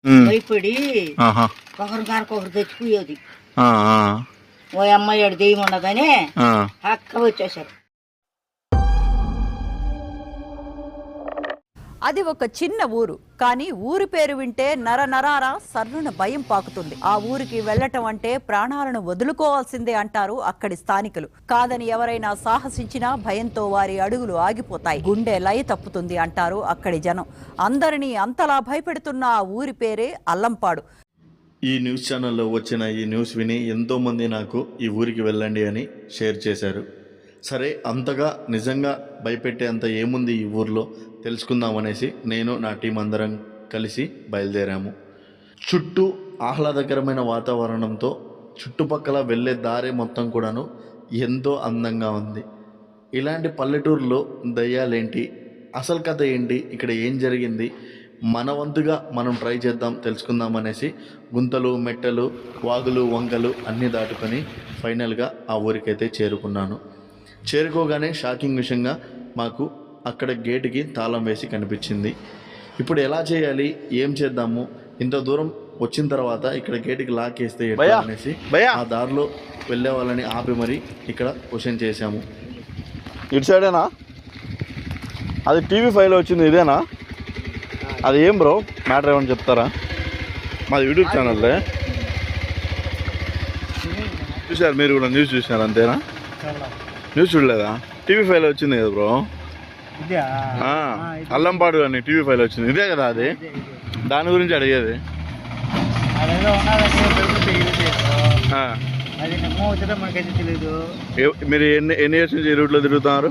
భయపడి ఒకరి గారికి ఒకరు తెచ్చిపోయేది. ఓ అమ్మాయి అడు దెయ్యం ఉన్నదని అక్క వచ్చేసారు. అది ఒక చిన్న ఊరు, కానీ ఊరి పేరు వింటే నరనరార సర్రున భయం పాకుతుంది. ఆ ఊరికి వెళ్లటం అంటే ప్రాణాలను వదులుకోవాల్సిందే అంటారు అక్కడి స్థానికులు. కాదని ఎవరైనా సాహసించినా భయంతో వారి అడుగులు ఆగిపోతాయి, గుండె లయ తప్పుతుంది అంటారు అక్కడి జనం. అందరినీ అంతలా భయపెడుతున్న ఆ ఊరి పేరే అల్లంపాడు. ఈ న్యూస్ ఛానల్లో వచ్చిన ఈ న్యూస్ విని ఎంతోమంది నాకు ఈ ఊరికి వెళ్ళండి అని షేర్ చేశారు. సరే, అంతగా నిజంగా భయపెట్టే అంత ఏముంది ఈ ఊర్లో తెలుసుకుందామనేసి నేను నా టీం అందరం కలిసి బయలుదేరాము. చుట్టూ ఆహ్లాదకరమైన వాతావరణంతో చుట్టుపక్కల వెళ్ళే దారి మొత్తం కూడాను ఎంతో అందంగా ఉంది. ఇలాంటి పల్లెటూరులో దయ్యాలేంటి, అసలు కథ ఏంటి, ఇక్కడ ఏం జరిగింది, మన వంతుగా మనం ట్రై చేద్దాం తెలుసుకుందాం అనేసి గుంతలు, మెట్టలు, వాగులు, వంకలు అన్నీ దాటుకొని ఫైనల్గా ఆ ఊరికైతే చేరుకున్నాను. చేరుకోగానే షాకింగ్ విషయంగా మాకు అక్కడ గేటుకి తాళం వేసి కనిపించింది. ఇప్పుడు ఎలా చేయాలి, ఏం చేద్దాము, ఇంత దూరం వచ్చిన తర్వాత ఇక్కడ గేటుకి లాక్ వేస్తే ఎట్లా అనేసి ఆ దారిలో వెళ్ళే వాళ్ళని ఆపి మరి ఇక్కడ క్వశ్చన్ చేశాము. ఇటు సైడేనా? అది టీవీ5లో వచ్చింది, ఇదేనా? అది ఏం బ్రో మ్యాటర్ ఏమని చెప్తారా? మాది యూట్యూబ్ ఛానల్లే. చూసారు మీరు కూడా? న్యూస్ చూసినారు అంతేనా? న్యూస్ చూడలేదా? టీవీ5లో వచ్చింది కదా బ్రో, అల్లంపాడు అని టీవీ5లో వచ్చింది. ఇదే కదా అది? దాని గురించి అడిగేది. మీరు ఎన్ని ఇయర్స్ నుంచి ఈ రూట్లో తిరుగుతున్నారు?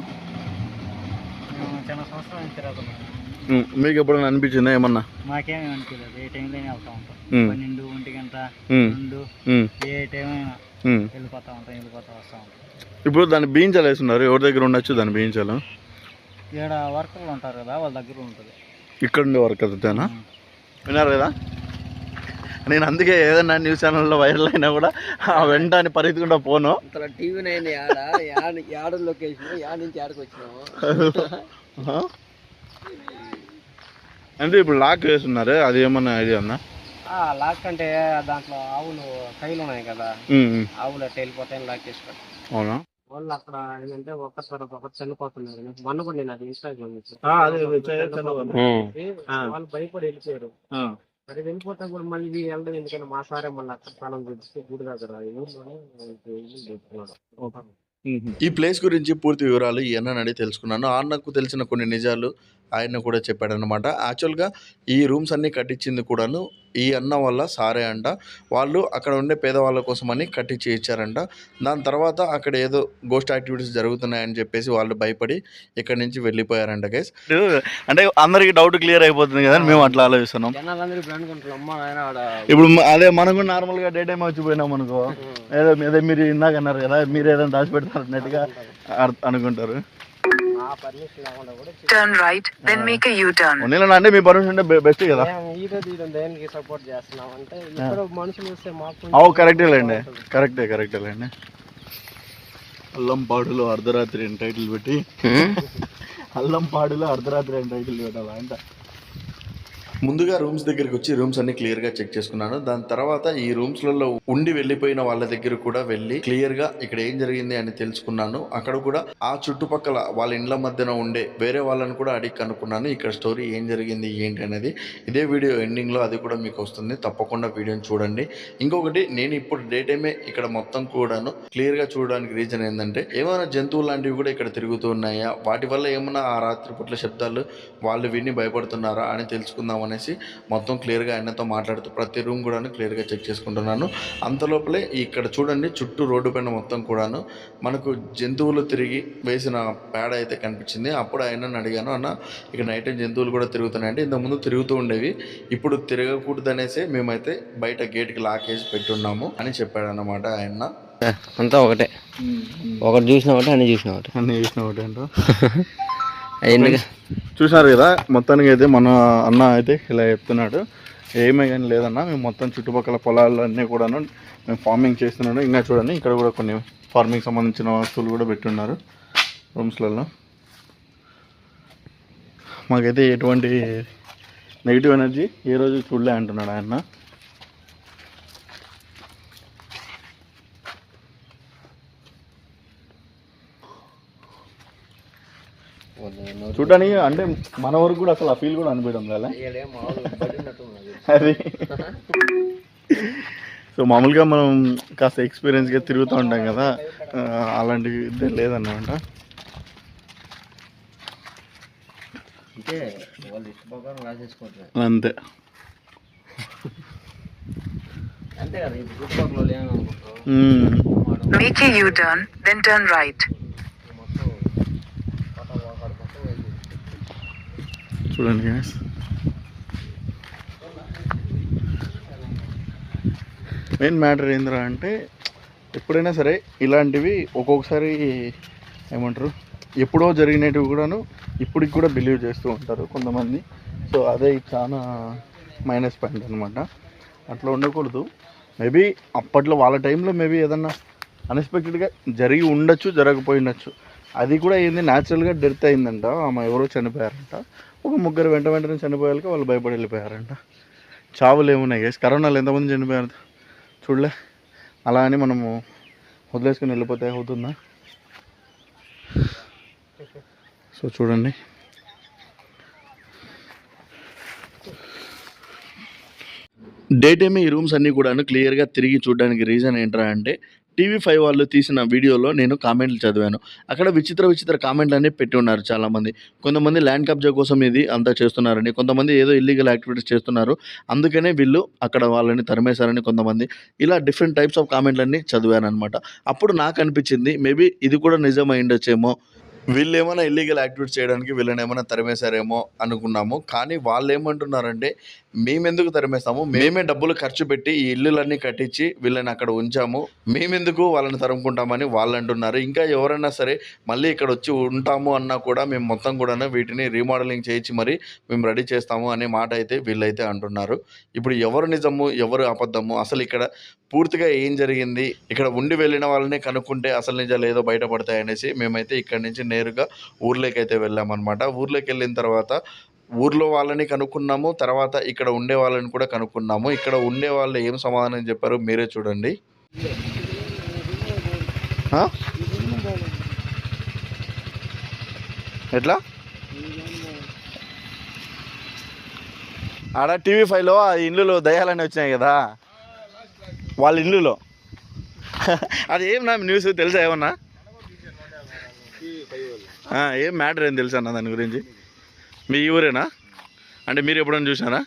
మీకు ఎప్పుడైనా అనిపించిందా ఏమన్నా? మాకేమీ అనిపించలేదు. ఏ టైంలోనే వెళ్తా ఉంటాం. 12, 1 గంట, 2 ఏ టైం అయినా వెళ్ళిపోతా వస్తూ ఉంటాం. ఇప్పుడు దాన్ని బీయించాలు వేస్తున్నారు, ఎవరి దగ్గర ఉండొచ్చు దాన్ని బీయించాలు? ఇక్కడ వర్కర్లు ఉంటారు కదా, వాళ్ళ దగ్గర ఉంటుంది. ఇక్కడ ఉండే వర్కర్స్ అంతేనా? విన్నారు కదా? నేను అందుకే ఏదైనా న్యూస్ ఛానల్లో వైరల్ అయినా కూడా వెంట అని పరిగెత్తుకుంటా పోను. టీవీ9 యాడ లొకేషన్, యాడ నుంచి ఆడకు వచ్చినాము. అంటే ఇప్పుడు లాక్ వేస్తున్నారు, అది ఏమన్నా ఐడియా ఉందా? లాక్ అంటే దాంట్లో ఆవులు కైలు ఉన్నాయి కదా, ఆవులు అట్లా వెళ్ళిపోతాయని లాక్ చేసుకోండి. అవునా? వాళ్ళు అక్కడ ఏంటంటే ఒకరి తర్వాత ఒకరు చనిపోతున్నారు. మొన్న కూడా నేను అది ఇన్స్టాగ్రామ్ వాళ్ళు భయపడి వెళ్ళిపోయారు. మరి వెళ్ళిపోతా కూడా మళ్ళీ వెళ్ళడం ఎందుకంటే మా సారే మళ్ళీ అక్కడ స్థానం చూపిస్తే గుడి దగ్గర ఈ ప్లేస్ గురించి పూర్తి వివరాలు ఈ అన్నని అడిగి తెలుసుకున్నాను. అన్నకు తెలిసిన కొన్ని నిజాలు ఆయన కూడా చెప్పాడనమాట. యాక్చువల్గా ఈ రూమ్స్ అన్నీ కట్టించింది కూడాను ఈ అన్న వల్ల సారే అంట. వాళ్ళు అక్కడ ఉండే పేదవాళ్ళ కోసమని కట్టించి ఇచ్చారంట. దాని తర్వాత అక్కడ ఏదో గోస్ట్ యాక్టివిటీస్ జరుగుతున్నాయని చెప్పేసి వాళ్ళు భయపడి ఇక్కడి నుంచి వెళ్ళిపోయారంట గైస్. అంటే అందరికి డౌట్ క్లియర్ అయిపోతుంది కదా, మేము అట్లా ఆలోచిస్తున్నాం. ఇప్పుడు అదే మనం కూడా నార్మల్గా డే టైం వచ్చిపోయినాం అనుకో, ఏదో మీరు ఇందాక అన్నారు కదా, మీరు ఏదైనా దాచి పెడతారు అన్నట్టుగా అనుకుంటారు. Turn right, then make a U-turn. అంటే మీ పర్మిషన్ అంటే బెస్ట్ కదా. సపోర్ట్ చేస్తున్నాం అంటే ఇక్కడ మనుషులు వస్తే మాకు కరెక్టేలేండి. అల్లంపాడులో అర్ధరాత్రి అని టైటిల్ పెట్టి అల్లంపాడులో అర్ధరాత్రి అని టైటిల్ పెట్టాలా అంట. ముందుగా రూమ్స్ దగ్గరికి వచ్చి రూమ్స్ అన్ని క్లియర్గా చెక్ చేసుకున్నాను. దాని తర్వాత ఈ రూమ్స్లలో ఉండి వెళ్ళిపోయిన వాళ్ళ దగ్గర కూడా వెళ్ళి క్లియర్గా ఇక్కడ ఏం జరిగింది అని తెలుసుకున్నాను. అక్కడ కూడా ఆ చుట్టుపక్కల వాళ్ళ ఇండ్ల మధ్యన ఉండే వేరే వాళ్ళని కూడా అడిగి కనుక్కున్నాను ఇక్కడ స్టోరీ ఏం జరిగింది ఏంటి అనేది. ఇదే వీడియో ఎండింగ్లో అది కూడా మీకు వస్తుంది, తప్పకుండా వీడియోని చూడండి. ఇంకొకటి, నేను ఇప్పుడు డే టైమే ఇక్కడ మొత్తం కూడాను క్లియర్గా చూడడానికి రీజన్ ఏంటంటే ఏమైనా జంతువులు లాంటివి కూడా ఇక్కడ తిరుగుతూ ఉన్నాయా, వాటి వల్ల ఏమైనా ఆ రాత్రి పూట్ల శబ్దాలు వాళ్ళు విని భయపడుతున్నారా అని తెలుసుకుందాం అనేసి మొత్తం క్లియర్గా ఆయనతో మాట్లాడుతూ ప్రతి రూమ్ కూడా క్లియర్గా చెక్ చేసుకుంటున్నాను. అంతలోపలే ఇక్కడ చూడండి, చుట్టూ రోడ్డు పైన మొత్తం కూడాను మనకు జంతువులు తిరిగి వేసిన పేడ అయితే కనిపించింది. అప్పుడు ఆయనను అడిగాను, అన్న ఇక్కడ నైట్ టైం జంతువులు కూడా తిరుగుతున్నాయంటే ఇంతకుముందు తిరుగుతూ ఉండేవి, ఇప్పుడు తిరగకూడదు అనేసి మేమైతే బయట గేట్కి లాక్ వేసి పెట్టున్నాము అని చెప్పాడు అన్నమాట ఆయన. అంతా ఒకటే, ఒకటి చూసిన ఒకటి అన్ని చూసిన ఒకటి అంటూ ఎందుకు చూసినారు కదా. మొత్తానికి అయితే మన అన్న అయితే ఇలా చెప్తున్నాడు, ఏమీ కానీ లేదన్నా, మేము మొత్తం చుట్టుపక్కల పొలాలన్నీ కూడాను మేము ఫార్మింగ్ చేస్తున్నాడు. ఇంకా చూడండి, ఇక్కడ కూడా కొన్ని ఫార్మింగ్ సంబంధించిన వస్తువులు కూడా పెట్టున్నారు రూమ్స్లలో. మాకైతే ఎటువంటి నెగిటివ్ ఎనర్జీ ఏ రోజు చూడలే అంటున్నాడు ఆయన. చూడడానికి అంటే మన వరకు కూడా అసలు ఆ ఫీల్ కూడా అనిపించడం లేదా అది. సో మామూలుగా మనం కాస్త ఎక్స్పీరియన్స్గా తిరుగుతూ ఉంటాం కదా, అలాంటివి ఇదే లేదన్నమాట. అంతే Make a U-turn, then turn right. చూడండి guys. మెయిన్ మ్యాటర్ ఏందిరా అంటే ఎప్పుడైనా సరే ఇలాంటివి ఒక్కొక్కసారి ఏమంటారు ఎప్పుడో జరిగినవి కూడాను ఇప్పటికి కూడా బిలీవ్ చేస్తూ ఉంటారు కొంతమంది. సో అదే చాలా మైనస్ పాయింట్ అనమాట. అట్లా ఉండకూడదు. మేబీ అప్పట్లో వాళ్ళ టైంలో మేబీ ఏదన్నా అన్ఎక్స్పెక్టెడ్గా జరిగి ఉండొచ్చు, జరగకపోయిండొచ్చు. అది కూడా ఏంది న్యాచురల్గా డెత్ అయిందంట. ఆమె ఎవరో చనిపోయారంట. ఒక ముగ్గురు వెంటనే చనిపోయాక వాళ్ళు భయపడి వెళ్ళిపోయారంట. చావులు ఏమున్నాయి గైస్, కరోనాలో ఎంతమంది చనిపోయారు చూడలే. అలా అని మనము వదిలేసుకుని వెళ్ళిపోతే అవుతుందా? సో చూడండి, డే టైమ్ ఈ రూమ్స్ అన్నీ కూడా క్లియర్గా తిరిగి చూడడానికి రీజన్ ఏంట్రా అంటే TV5 వాళ్ళు తీసిన వీడియోలో నేను కామెంట్లు చదివాను. అక్కడ విచిత్ర కామెంట్లు అన్నీ పెట్టి ఉన్నారు చాలామంది. కొంతమంది ల్యాండ్ కబ్జా కోసం ఇది అంతా చేస్తున్నారని, కొంతమంది ఏదో ఇల్లీగల్ యాక్టివిటీస్ చేస్తున్నారు అందుకనే వీళ్ళు అక్కడ వాళ్ళని తరిమేశారని, కొంతమంది ఇలా డిఫరెంట్ టైప్స్ ఆఫ్ కామెంట్లన్నీ చదివాను అనమాట. అప్పుడు నాకు అనిపించింది మేబీ ఇది కూడా నిజం అయిండొచ్చేమో, వీళ్ళు ఏమైనా ఇల్లీగల్ యాక్టివిటీస్ చేయడానికి వీళ్ళని ఏమైనా తరిమేశారేమో అనుకున్నాము. కానీ వాళ్ళు ఏమంటున్నారంటే మేమెందుకు తరిమేస్తాము, మేమే డబ్బులు ఖర్చు పెట్టి ఈ ఇల్లులన్నీ కట్టించి వీళ్ళని అక్కడ ఉంచాము, మేమెందుకు వాళ్ళని తరుముకుంటామని వాళ్ళు అంటున్నారు. ఇంకా ఎవరైనా సరే మళ్ళీ ఇక్కడ వచ్చి ఉంటాము అన్నా కూడా మేము మొత్తం కూడా వీటిని రీమోడలింగ్ చేయించి మరి మేము రెడీ చేస్తాము అనే మాట అయితే వీళ్ళైతే అంటున్నారు. ఇప్పుడు ఎవరు నిజము ఎవరు అబద్ధము, అసలు ఇక్కడ పూర్తిగా ఏం జరిగింది, ఇక్కడ ఉండి వెళ్ళిన వాళ్ళని కనుక్కుంటే అసలు నిజాలు ఏదో బయటపడతాయి అనేసి మేమైతే ఇక్కడి నుంచి నేరుగా ఊర్లోకి అయితే వెళ్ళామన్నమాట. ఊర్లోకి వెళ్ళిన తర్వాత ఊర్లో వాళ్ళని కనుక్కున్నాము, తర్వాత ఇక్కడ ఉండే వాళ్ళని కూడా కనుక్కున్నాము. ఇక్కడ ఉండే వాళ్ళు ఏం సమాధానం చెప్పారు మీరే చూడండి. ఎట్లా ఆడ TV5లో ఆ ఇల్లులో దయ్యాలని వచ్చినాయి కదా వాళ్ళ ఇల్లులో, అది ఏం నా న్యూస్ తెలుసా ఏమన్నా? ఏం మ్యాటర్ ఏం తెలుసా అన్న దాని గురించి? మీ ఊరేనా అంటే మీరు ఎప్పుడైనా చూసినారా?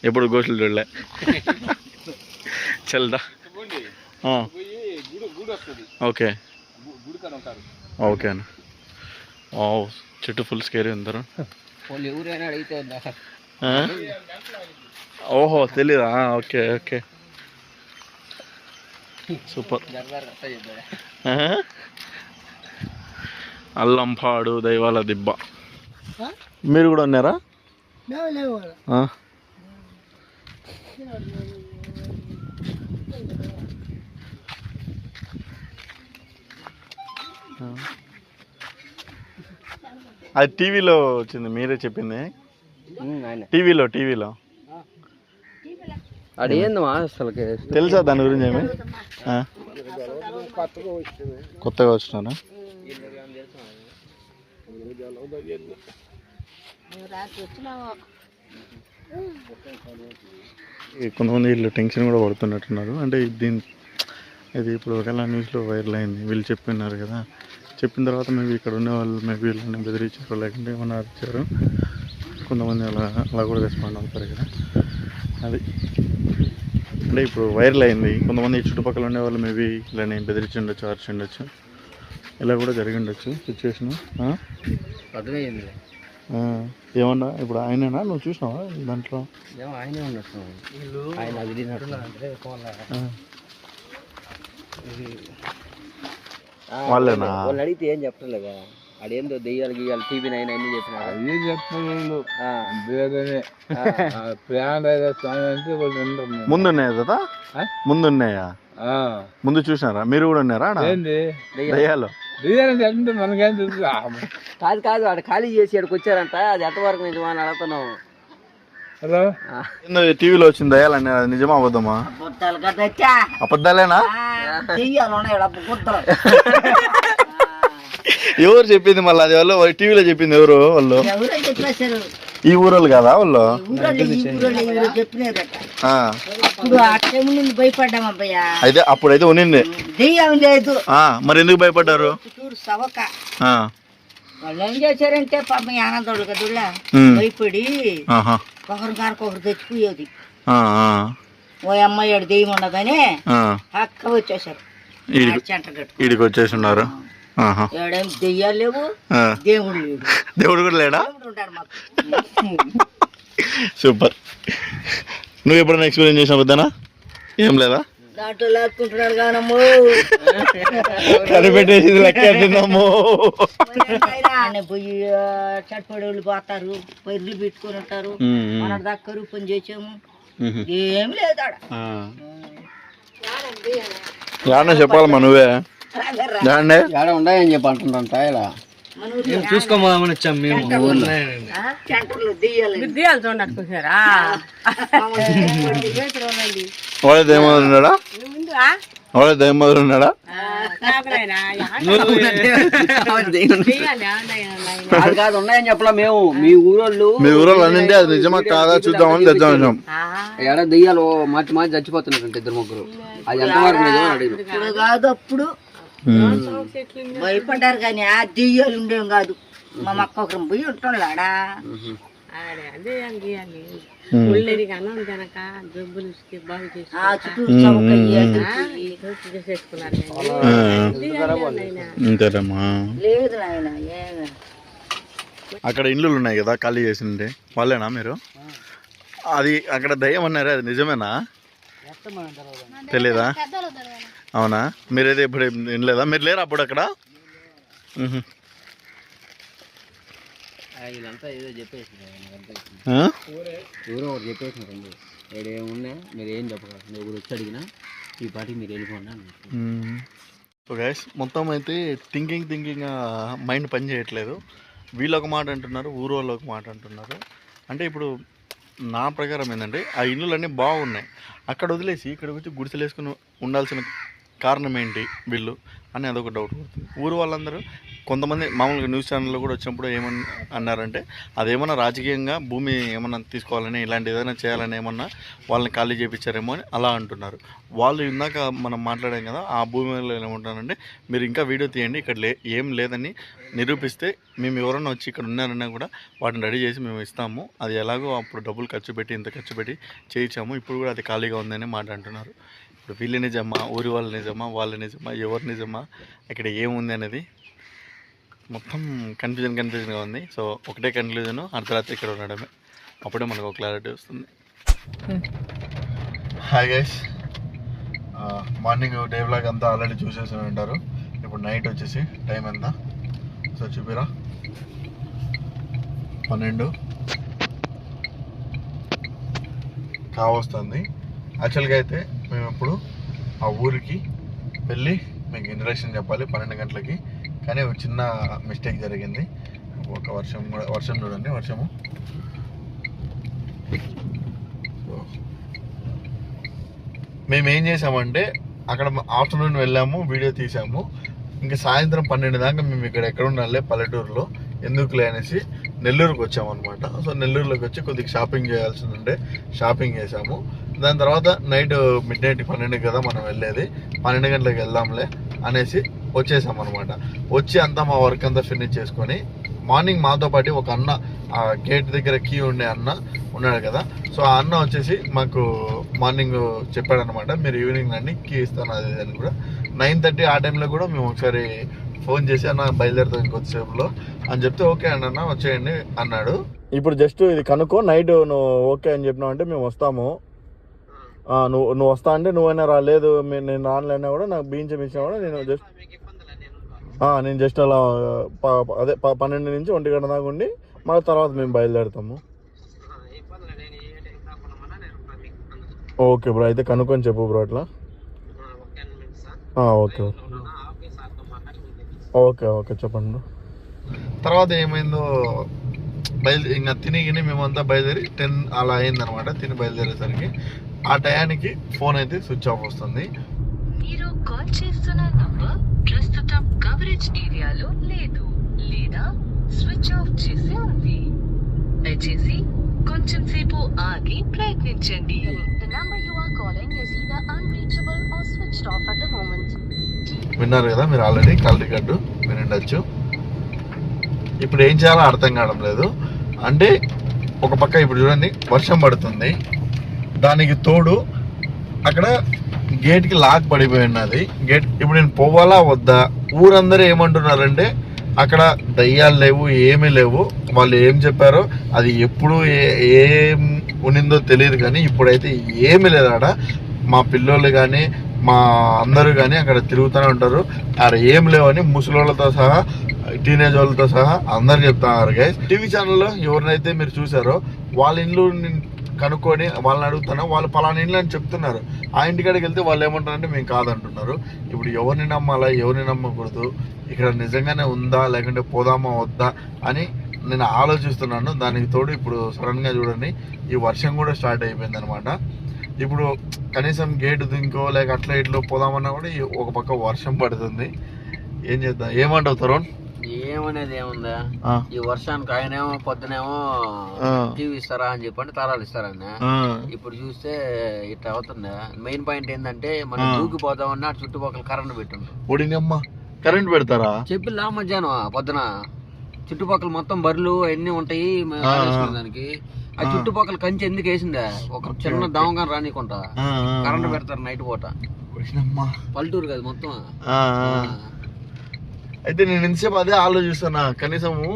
ఎప్పుడు గోష్ఠులు చూడలే. చల్దా ఓకే ఓకే అన్న. చెట్టు ఫుల్ స్కేరీ అందరు. ఓహో తెలీదా? Okay okay super. అల్లంపాడు దైవాల దిబ్బ. మీరు కూడా ఉన్నారా? అది టీవీలో వచ్చింది, మీరే చెప్పింది. టీవీలో అది ఏందమ్మా అసలు తెలుసా దాని గురించి ఏమి? కొత్తగా వచ్చినారా? కొంతమంది వీళ్ళు టెన్షన్ కూడా పడుతున్నట్టున్నారు. అంటే ఇది ఇప్పుడు ఒకవేళ న్యూస్లో వైరల్ అయింది, వీళ్ళు చెప్పినారు కదా, చెప్పిన తర్వాత మేబీ ఇక్కడ ఉన్న వాళ్ళు మేబీ వీళ్ళని బెదిరించారు లేకుంటే ఏమన్నా అరిచారు. కొంతమంది అలా కూడా రెస్పాండ్ అవుతారు కదా. అది అంటే ఇప్పుడు వైరల్ అయింది. కొంతమంది చుట్టుపక్కల ఉండే వాళ్ళు మేబీ ఇలానే బెదిరించి ఉండొచ్చు, అరిచి ఉండొచ్చు, ఇలా కూడా జరిగి ఉండొచ్చు సిచ్యువేషన్. అర్థమైంది. ఏమన్నా ఇప్పుడు ఆయనేనా నువ్వు చూసినావా దాంట్లో? ఆయనే ఉన్నట్టు ఆయన వాళ్ళేనా? వాళ్ళు అడిగితే ఏం చెప్పలేదా? అదేందో దెయ్యాలు గీయాలి TV9 అన్ని చెప్పినారు. ముందున్నాయా కదా? ముందున్నాయా? ముందు చూసినారా? మీరు కూడా ఉన్నారా దయ్యాలు? కాదు వాడు ఖాళీ చేసి అక్కడికి వచ్చారంట. అది ఎంతవరకు నిజమా అని అడుగుతున్నావు. టీవీలో వచ్చింది దయాలని, అది నిజమా అబద్ధమా? బుద్ధలు కదా అబద్ధాలేనా? దెయ్యాలు ఉన్నాయి బుద్ధలు. ఎవరు చెప్పింది మళ్ళీ అది? వాళ్ళు టీవీలో చెప్పింది ఎవరు? వాళ్ళు ఎవరో చెప్పేశారు. ఈ ఊరోళ్ళు కదా వాళ్ళు? ఊరోళ్ళు చెప్పినారట. అప్పుడు ఆ టైం నుండి భయపడ్డాం అబ్బాయ్యా. అయితే అప్పుడైతే ఉన్నింది దెయ్యం లేదు. మరి ఎందుకు భయపడ్డారు? సవక వాళ్ళు ఏం చేశారంటే పాపం ఆనందోళ్ళు కదుళ్ళ భయపడి ఒకరికొకరు తెచ్చిపోయేది. ఓ అమ్మాయి ఆడు దెయ్యం ఉండదని అక్క వచ్చేసారు. ఈడికి వచ్చేసి ఉన్నారు. ఏడేం దెయ్యాలు లేవు, దేవుడు లేడు. దేవుడు కూడా లేడా? ఉంటాడు మాకు. సూపర్. నువ్వు ఎప్పుడైనా ఎక్స్పీరియన్స్ చేసిన వద్దానా? ఏం లేదా? దాంట్లో లాక్కుంటున్నాడు కానమ్మో, కనిపెట్టేసి లెక్కేస్తున్నాము. పోయి చట్పడోళ్ళు పోతారు, పైర్లు పెట్టుకొని ఉంటారు. మన దక్కరు పని చేసాము, ఏం లేదు ఆడ. చెప్పాలమ్మా నువ్వే ఉన్నాయని చెప్పి అంటుంటా ఇలా చూసుకోమని వచ్చాం మేము. సెంటర్లో దెయ్యాలు చూడట్టుకుంటున్నారా? వాళ్ళ దయమదులు ఉన్నాడా? వాళ్ళ దయమదులు ఉన్నాడా? కాదు ఉన్నాయని చెప్పలా మేము. మీ ఊరోళ్ళు అన్నింటే అది నిజమా కాదా చూద్దామని తెద్దాం. ఎడ దెయ్యాలు మార్చి మార్చి చచ్చిపోతున్నారు ఇద్దరు ముగ్గురు. అది ఎంతవరకు నిజమని అడిగిన. ఇప్పుడు కాదు, అప్పుడు భయపడ్డారు కానీ ఆ దెయ్యాలు ఉండేవి కాదు. మా మక్క ఒకరు పోయి ఉంటాడా లేదు నాయన. అక్కడ ఇండ్లు ఉన్నాయి కదా ఖాళీ చేసిండే వాళ్ళేనా మీరు? అది అక్కడ దయ్యం అన్నారే, అది నిజమేనా? తెలీదా? అవునా? మీరైతే ఇప్పుడు వినలేదా? మీరు లేరు అప్పుడు అక్కడ? వీళ్ళంతా ఏదో చెప్పేసినారు, ఎవరో ఒకటి చెప్పేసినారండి. ఏడేమున్నా మీరు ఏం చెప్పగలరు, మీరు వచ్చి అడిగినా ఈ పాటికి మీరు వెళ్ళిపోండి అని. సో గైస్, మొత్తం అయితే థింకింగ్ మైండ్ పని చేయట్లేదు. వీళ్ళు ఒక మాట అంటున్నారు, ఊరు వాళ్ళు ఒక మాట అంటున్నారు. అంటే ఇప్పుడు నా ప్రకారం ఏంటంటే ఆ ఇల్లులన్నీ బాగున్నాయి, అక్కడ వదిలేసి ఇక్కడికి వచ్చి గుడిసెలు వేసుకుని ఉండాల్సిన కారణం ఏంటి వీళ్ళు అని అదొక డౌట్ పడుతుంది. ఊరు వాళ్ళందరూ కొంతమంది మామూలుగా న్యూస్ ఛానల్లో కూడా వచ్చినప్పుడు ఏమని అన్నారంటే అదేమన్నా రాజకీయంగా భూమి ఏమన్నా తీసుకోవాలని ఇలాంటి ఏదైనా చేయాలని ఏమన్నా వాళ్ళని ఖాళీ చేయించారేమో అని అలా అంటున్నారు. వాళ్ళు ఇందాక మనం మాట్లాడాం కదా, ఆ భూమిలో ఏమంటారంటే మీరు ఇంకా వీడియో తీయండి, ఇక్కడ ఏం లేదని నిరూపిస్తే మేము ఎవరన్నా వచ్చి ఇక్కడ ఉన్నారన్నా కూడా వాటిని రెడీ చేసి మేము ఇస్తాము. అది ఎలాగో అప్పుడు డబ్బులు ఖర్చు పెట్టి ఇంత ఖర్చు పెట్టి చేయించాము, ఇప్పుడు కూడా అది ఖాళీగా ఉందని మాట అంటున్నారు. ఇప్పుడు వీళ్ళు నిజమా, ఊరి వాళ్ళు నిజమా, వాళ్ళు నిజమా, ఎవరు నిజమా, ఇక్కడ ఏముంది అనేది మొత్తం కన్ఫ్యూజన్గా ఉంది. సో ఒకటే కన్క్లూజన్, అర్ధరాత్రి ఇక్కడ ఉండడమే, అప్పుడే మనకు ఒక క్లారిటీ వస్తుంది. Hi guys, morning day vlog అంతా ఆల్రెడీ చూసేసి ఉంటారు. ఇప్పుడు నైట్ వచ్చేసి టైం ఎంత సో చూపిరా, 12 కావస్తుంది. యాక్చువల్గా అయితే మేము ఇప్పుడు ఆ ఊరికి వెళ్ళి మీకు ఇంట్రడక్షన్ చెప్పాలి 12 గంటలకి, కానీ ఒక చిన్న మిస్టేక్ జరిగింది. ఒక వర్షం చూడండి, వర్షము. మేము ఏం చేసామంటే అక్కడ ఆఫ్టర్నూన్ వెళ్ళాము, వీడియో తీసాము. ఇంకా సాయంత్రం 12 దాకా మేము ఇక్కడ ఎక్కడ ఉండాలి పల్లెటూరులో, ఎందుకులే అనేసి నెల్లూరుకి వచ్చామన్నమాట. సో నెల్లూరులోకి వచ్చి కొద్దిగా షాపింగ్ చేయాల్సి ఉండే, షాపింగ్ చేసాము. దాని తర్వాత నైట్ మిడ్నైట్ 12 కదా మనం వెళ్ళేది, 12 గంటలకు వెళ్దాంలే అనేసి వచ్చేసామన్నమాట. వచ్చి అంతా మా వర్క్ అంతా ఫినిష్ చేసుకొని మార్నింగ్ మాతో పాటు ఒక అన్న, ఆ గేట్ దగ్గర కీ ఉండే అన్న ఉన్నాడు కదా, సో ఆ అన్న వచ్చేసి మాకు మార్నింగ్ చెప్పాడనమాట, మీరు ఈవినింగ్ రండి కీ ఇస్తాను అది అని కూడా. 9:30 ఆ టైంలో కూడా మేము ఒకసారి ఫోన్ చేసి అన్న బయలుదేరుతాం ఇంకొద్దిసేపులో అని చెప్తే ఓకే అండి అన్న వచ్చేయండి అన్నాడు. ఇప్పుడు జస్ట్ ఇది కనుక్కో, నైట్ నువ్వు ఓకే అని చెప్పినావు అంటే మేము వస్తాము. నువ్వు వస్తా అంటే నువ్వైనా రాలేదు, నేను రానులైనా కూడా నాకు బియ్యం ఇచ్చినా కూడా నేను జస్ట్ అలా అదే 12 నుంచి 1 గంట దాకా ఉండి మళ్ళీ తర్వాత మేము బయలుదేరుతాము. ఓకే బ్రో, అయితే కనుక్కొని చెప్పు బ్రో అట్లా. ఓకే ఓకే ఓకే చెప్పండి. తర్వాత ఏమైందో ఇంకా తిని మేమంతా బయలుదేరి 10 అలా అయిందనమాట. తిని బయలుదేరేసరికి ఆ టయానికి ఫోన్ అయితే స్విచ్ ఆఫ్ వస్తుంది. మీరు కాల్ చేస్తున్న నంబర్ ప్రస్తుతం కవరేజ్ ఏరియాలో లేదు లేదా స్విచ్ ఆఫ్ చేసి ఉంది. దయచేసి కొంచెం సేపు ఆగి ప్రయత్నించండి. The number you are calling is either unreachable or switched off at the moment. విన్నారు కదా మీరు ఆల్రెడీ కాల్ రికార్డు వినుండొచ్చు. ఇప్పుడు ఏం చేయాలో అర్థం కావడం లేదు. అంటే ఒక పక్క ఇప్పుడు చూడండి వర్షం పడుతుంది, దానికి తోడు అక్కడ గేట్కి లాక్ పడిపోయి ఉన్నది. గేట్ ఇప్పుడు నేను పోవాలా వద్దా? ఊరందరూ ఏమంటున్నారంటే అక్కడ దయ్యాలు లేవు, ఏమీ లేవు. వాళ్ళు ఏం చెప్పారో అది ఎప్పుడు ఏం ఉన్నిందో తెలియదు, కానీ ఇప్పుడైతే ఏమీ లేదు ఆడ. మా పిల్లోళ్ళు కానీ మా అందరూ కానీ అక్కడ తిరుగుతూనే ఉంటారు. ఆడ ఏం లేవని ముసలోళ్ళతో సహా టీనేజ్ వాళ్ళతో సహా అందరు చెప్తున్నారు గైస్. టీవీ ఛానల్లో ఎవరినైతే మీరు చూసారో వాళ్ళ ఇల్లు కనుక్కొని వాళ్ళని అడుగుతాను, వాళ్ళు పలానా ఇల్లు అని చెప్తున్నారు. ఆ ఇంటికాడికి వెళ్తే వాళ్ళు ఏమంటారంటే మేము కాదంటున్నారు. ఇప్పుడు ఎవరిని నమ్మాలా, ఎవరిని నమ్మకూడదు, ఇక్కడ నిజంగానే ఉందా లేకుంటే పోదామా వద్దా అని నేను ఆలోచిస్తున్నాను. దానికి తోడు ఇప్పుడు సడన్గా చూడండి ఈ వర్షం కూడా స్టార్ట్ అయిపోయింది అనమాట. ఇప్పుడు కనీసం గేటు దింకో లేక అట్లా ఇట్లో పోదామన్నా కూడా ఒక పక్క వర్షం పడుతుంది. ఏం చేద్దాం? ఏమంటావు తరుణ్? ఏమనేది ఏముందా, ఈ వర్షానికి ఆయనేమో పొద్దునేమో టీవీ ఇస్తారా అని చెప్పండి, తారాలు ఇస్తారని. ఇప్పుడు చూస్తే ఇట్లా అవుతుందా. మెయిన్ పాయింట్ ఏంటంటే మనం దూకిపోతామన్నా చుట్టుపక్కల కరెంట్ పెట్టిండు. ఒడినమ్మ కరెంట్ పెడతారా? చెప్పిలా మధ్యాహ్నం పొద్దున చుట్టుపక్కల మొత్తం బర్రెలు అవన్నీ ఉంటాయి దానికి. ఆ చుట్టుపక్కల కంచె ఎందుకు వేసిందా, ఒక చిన్న దోమగాని రానికుంటా కరెంట్ పెడతారు నైట్ పూట. పల్లెటూరు కదా మొత్తం. అయితే నేను ఎంతసేపు అదే ఆలోచిస్తున్నా, కనీసము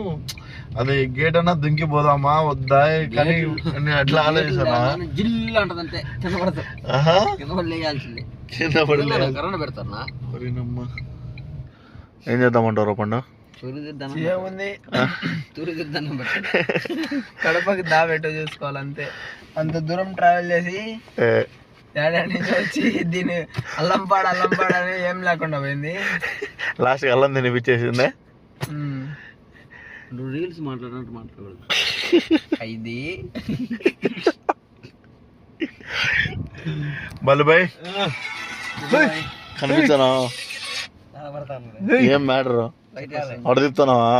అది గేట్ అన్నా దుంకిపోదామా వద్దా కానీ అట్లా ఆలోచిస్తున్నా. జిల్లు అంటదంటే కింద పడతారు, కింద పడి లేయాల్సిందే. కరెంట్ పెడతారు. ఏం చేద్దామంటారు పండు? కడపకి దా పెట్ట చూసుకోవాలి అంతే. అంత దూరం ట్రావెల్ చేసి నుంచి వచ్చి దీన్ని అల్లంపాడ అని ఏం లేకుండా పోయింది. లాస్ట్ అల్లం తినిపించేసిందే. నువ్వు రీల్స్ మాట్లాడినట్టు మాట్లాడదు ఇది. బల్లుబాయ్ కనిపించానా? ఏం మ్యాటర్ అడదిప్తున్నావా?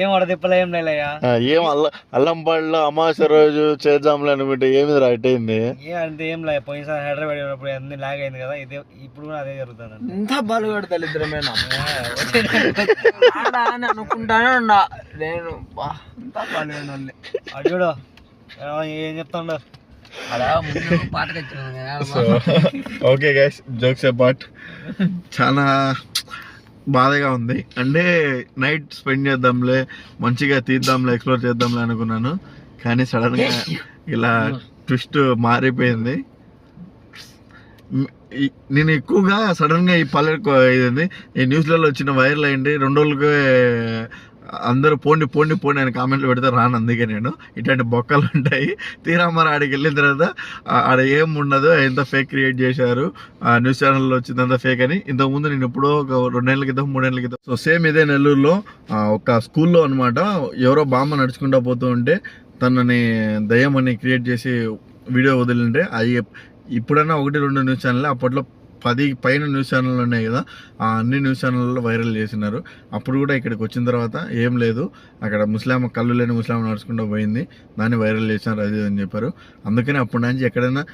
ఏం అడదిప్పలేం లేదయ్యా. ఏం అల్లంపాడులో అమావాస్య రోజు చేద్దాంలే అనుకుంటే ఏమి రైట్ అయింది. అంతే ఏం లే. పోయినసారి హైదరాబాద్ ఉన్నప్పుడు అన్ని లాగ్ అయింది కదా, ఇదే ఇప్పుడు కూడా అదే జరుగుతుంది. ఇంత బాలు కడతారు ఇద్దరమే అని అనుకుంటానే ఉన్నా నేను. ఇంత బాలు అది చూడు ఏం చెప్తాడు అలా పాటకి వచ్చిన. ఓకే గైస్, జోక్స్ అపార్ట్, చాలా బాధగా ఉంది. అంటే నైట్ స్పెండ్ చేద్దాంలే, మంచిగా తీద్దాంలే, ఎక్స్ప్లోర్ చేద్దాంలే అనుకున్నాను, కానీ సడన్గా ఇలా ట్విస్ట్ మారిపోయింది. నేను ఎక్కువగా సడన్గా ఈ పల్లె ఇది ఈ న్యూస్లలో వచ్చిన వైరల్ అయింది 2 రోజులకి అందరూ పోండి పోండి పోండి అని కామెంట్లు పెడితే రాను. అందుకే నేను ఇట్లాంటి బొక్కలు ఉంటాయి. తీరా మరి ఆడికి వెళ్ళిన తర్వాత ఆడ ఏం ఉండదు, ఎంత ఫేక్ క్రియేట్ చేశారు, న్యూస్ ఛానల్లో వచ్చిందంతా ఫేక్ అని. ఇంతకుముందు నేను ఎప్పుడో ఒక 2 నెలల క్రితం 3 నెలల క్రితం సో సేమ్ ఇదే నెల్లూరులో ఒక స్కూల్లో అనమాట, ఎవరో బామ్మ నడుచుకుంటూ పోతూ ఉంటే తనని దయ్యం అని క్రియేట్ చేసి వీడియో వదిలింటే అది ఇప్పుడన్నా 1-2 న్యూస్ ఛానల్, అప్పట్లో 10 పైన న్యూస్ ఛానళ్ళు ఉన్నాయి కదా, ఆ అన్ని న్యూస్ ఛానల్లో వైరల్ చేసినారు. అప్పుడు కూడా ఇక్కడికి వచ్చిన తర్వాత ఏం లేదు, అక్కడ ముస్లాం కళ్ళు లేని ముస్లాం నడుచుకుంటూ పోయింది, దాన్ని వైరల్ చేసినారు అది అని చెప్పారు. అందుకని అప్పటి నుంచి ఎక్కడైనా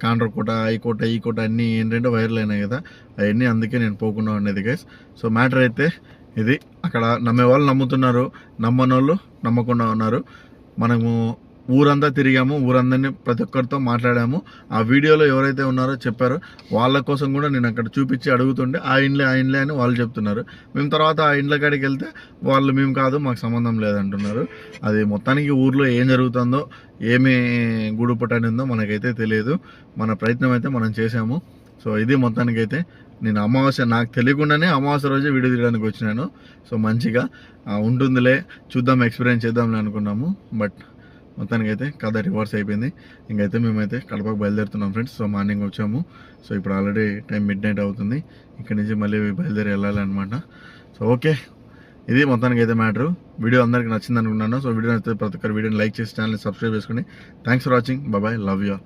కాండ్రకోట ఈ కోట అన్నీ ఏంటంటే వైరల్ అయినాయి కదా, అవన్నీ అందుకే నేను పోకుండా ఉండేది గైస్. సో మ్యాటర్ అయితే ఇది. అక్కడ నమ్మే వాళ్ళు నమ్ముతున్నారు, నమ్మని వాళ్ళు నమ్మకుండా ఉన్నారు. మనము ఊరంతా తిరిగాము, ఊరందరినీ ప్రతి ఒక్కరితో మాట్లాడాము. ఆ వీడియోలో ఎవరైతే ఉన్నారో చెప్పారో వాళ్ళ కోసం కూడా నేను అక్కడ చూపించి అడుగుతుంటే ఆ ఇండ్లే అని వాళ్ళు చెప్తున్నారు. మేము తర్వాత ఆ ఇండ్ల కాడికి వెళ్తే వాళ్ళు మేము కాదు, మాకు సంబంధం లేదంటున్నారు. అది మొత్తానికి ఊర్లో ఏం జరుగుతుందో, ఏమి గూడుపట్టనిందో మనకైతే తెలియదు. మన ప్రయత్నం అయితే మనం చేసాము. సో ఇది మొత్తానికైతే నేను అమావాస్య నాకు తెలియకుండానే అమావాస్య రోజే వీడియో తీయడానికి వచ్చినాను. సో మంచిగా ఉంటుందిలే, చూద్దాం, ఎక్స్పీరియన్స్ చేద్దాంలే అనుకున్నాము. బట్ మొత్తానికైతే కథ రివర్స్ అయిపోయింది. ఇంకైతే మేమైతే కడపకు బయలుదేరుతున్నాం ఫ్రెండ్స్. సో మార్నింగ్ వచ్చాము. సో ఇప్పుడు ఆల్రెడీ టైం మిడ్ నైట్ అవుతుంది. ఇక్కడి నుంచి మళ్ళీ బయలుదేరి వెళ్ళాలన్నమాట. సో ఓకే, ఇది మొత్తానికి అయితే మ్యాటర్. వీడియో అందరికి నచ్చింది అనుకున్నాను. సో వీడియో నచ్చితే ప్రతి ఒక్కరు వీడియోని లైక్ చేసి ఛానల్ని సబ్స్క్రైబ్ చేసుకోండి. Thanks for watching. Bye, love you.